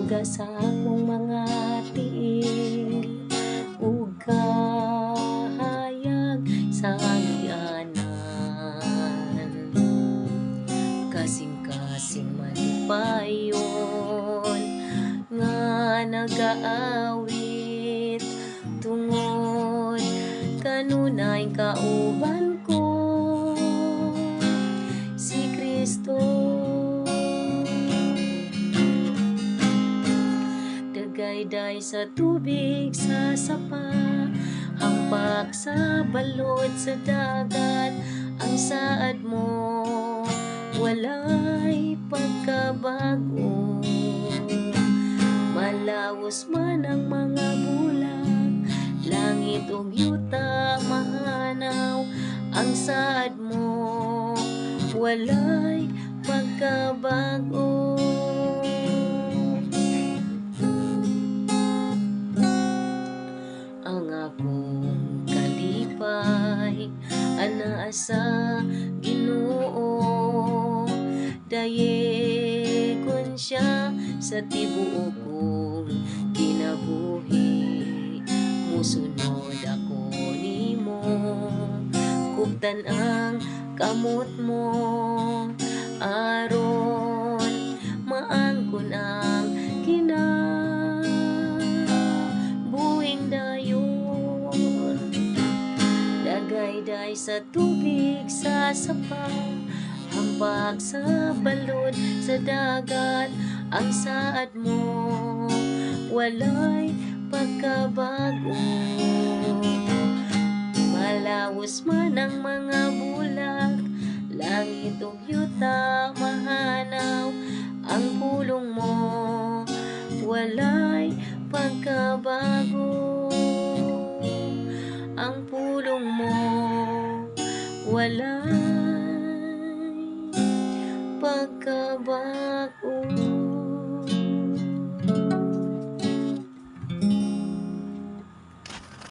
Duga sa akong mga tiil ug kahayag sa agianan. Kasing-kasing malipayon nga nagaawit tungod kanunay kauban ko si Kristo. Dagayday sa tubig sa sapa, hampak sa balod sa dagat, ang saad mo walay pagkabago. Malawos man ang mga bulag, langit ug yuta mahanaw, ang saad mo walay pagkabago. Ang akong kalipay anaa sa Ginoo, dayegon siya sa tibuok kong kinabuhi. Musunod ako nimo, kuptan ang kamot mo, aron maangkon ang kinabuhing dayon. Dagayday sa tubig sa sapa, hampak sa balod sa dagat, ang saad mo walay pagkabago. Malawos man ang mga bulag, langit ug yuta mahanaw, ang pulong mo walay pagkabago. Ang pulong mo walay pagkabago.